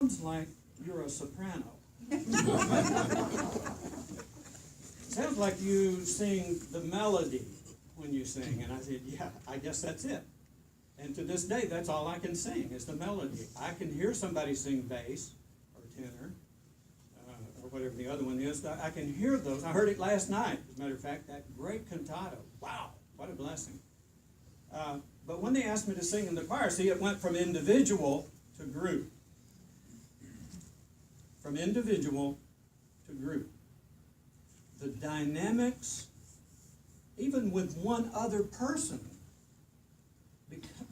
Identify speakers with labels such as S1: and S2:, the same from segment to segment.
S1: Sounds like you're a soprano. Sounds like you sing the melody when you sing. And I said, yeah, I guess that's it. And to this day, that's all I can sing is the melody. I can hear somebody sing bass or tenor or whatever the other one is. I can hear those. I heard it last night, as a matter of fact, that great cantata. Wow, what a blessing. But when they asked me to sing in the choir, see, it went from individual to group. From individual to group. The dynamics, even with one other person,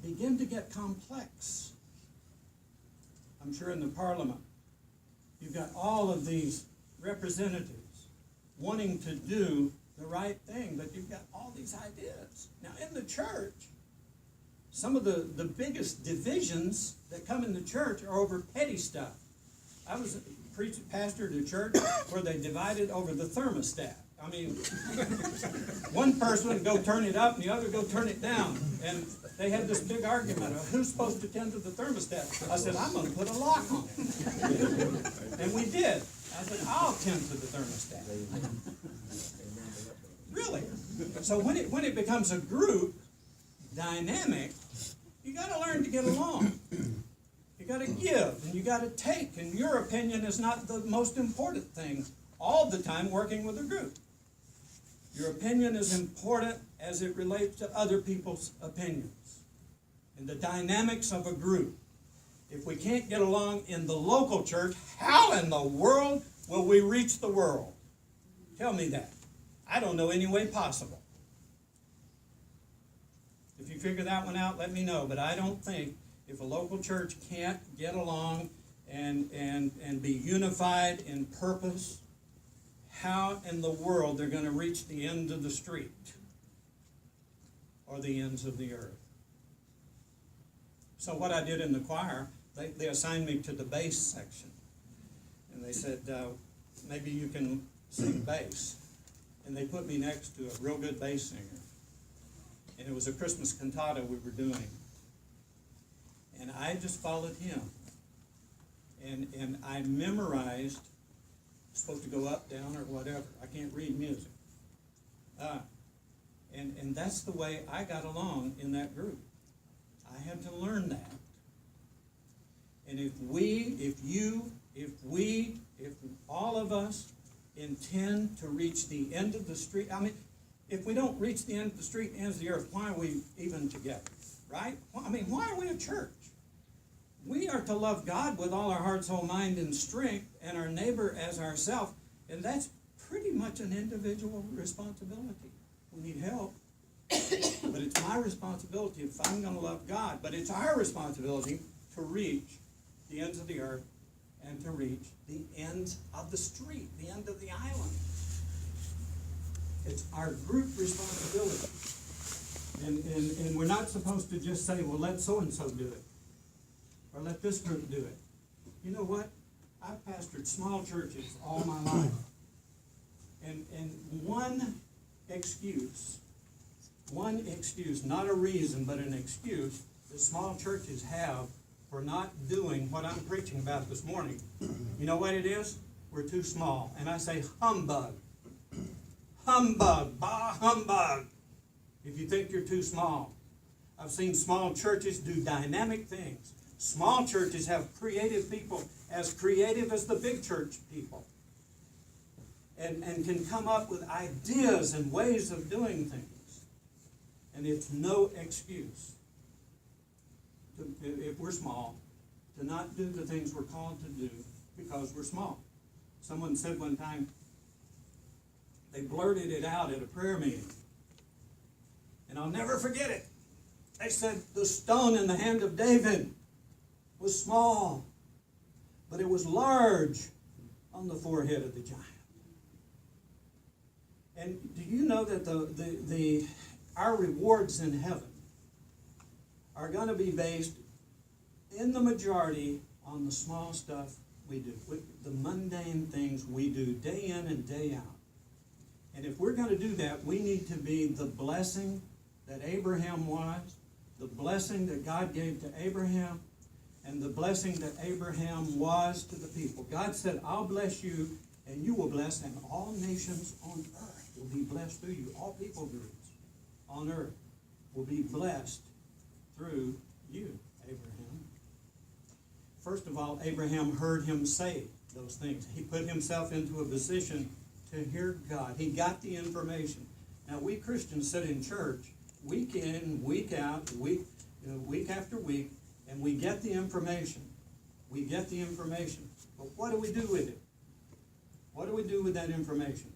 S1: begin to get complex. I'm sure in the parliament, you've got all of these representatives wanting to do the right thing, but you've got all these ideas. Now, in the church, some of the biggest divisions that come in the church are over petty stuff. I was pastored a church where they divided over the thermostat. I mean, one person would go turn it up and the other would go turn it down. And they had this big argument of who's supposed to tend to the thermostat. I said, I'm going to put a lock on it. And we did. I said, I'll tend to the thermostat. Really? So when it becomes a group dynamic, you got to learn to get along. You got to give and you got to take, and your opinion is not the most important thing all the time working with a group. Your opinion is important as it relates to other people's opinions and the dynamics of a group. If we can't get along in the local church, how in the world will we reach the world? Tell me that. I don't know any way possible. If you figure that one out, let me know. But I don't think if a local church can't get along and be unified in purpose, how in the world they're going to reach the end of the street or the ends of the earth. So what I did in the choir, they assigned me to the bass section. And they said, maybe you can sing bass. And they put me next to a real good bass singer. And it was a Christmas cantata we were doing. And I just followed him. And I memorized, supposed to go up, down, or whatever. I can't read music. And that's the way I got along in that group. I had to learn that. And if all of us intend to reach the end of the street, I mean, if we don't reach the end of the street and ends of the earth, why are we even together? Right? I mean, why are we a church? We are to love God with all our heart, soul, mind, and strength, and our neighbor as ourselves. And that's pretty much an individual responsibility. We need help. But it's my responsibility if I'm going to love God. But it's our responsibility to reach the ends of the earth and to reach the ends of the street, the end of the island. It's our group responsibility. And we're not supposed to just say, well, let so-and-so do it. Or let this group do it. You know what? I've pastored small churches all my life. And one excuse, not a reason, but an excuse that small churches have for not doing what I'm preaching about this morning. You know what it is? We're too small. And I say humbug. Humbug. Bah humbug. If you think you're too small. I've seen small churches do dynamic things. Small churches have creative people, as creative as the big church people. And can come up with ideas and ways of doing things. And it's no excuse, if we're small, to not do the things we're called to do because we're small. Someone said one time, they blurted it out at a prayer meeting. And I'll never forget it. They said, the stone in the hand of David was small, but it was large on the forehead of the giant. And do you know that our rewards in heaven are going to be based in the majority on the small stuff we do, the mundane things we do day in and day out. And if we're going to do that, we need to be the blessing that Abraham was, the blessing that God gave to Abraham, and the blessing that Abraham was to the people. God said, I'll bless you, and you will bless, and all nations on earth will be blessed through you. All people groups on earth will be blessed through you, Abraham. First of all, Abraham heard him say those things. He put himself into a position to hear God. He got the information. Now, we Christians sit in church week in, week out, week after week, and we get the information. We get the information. But what do we do with it? What do we do with that information?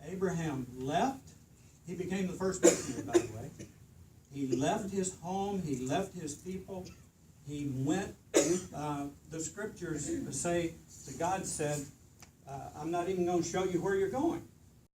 S1: Abraham left. He became the first missionary, by the way. He left his home. He left his people. He went. The scriptures say that God said, I'm not even going to show you where you're going.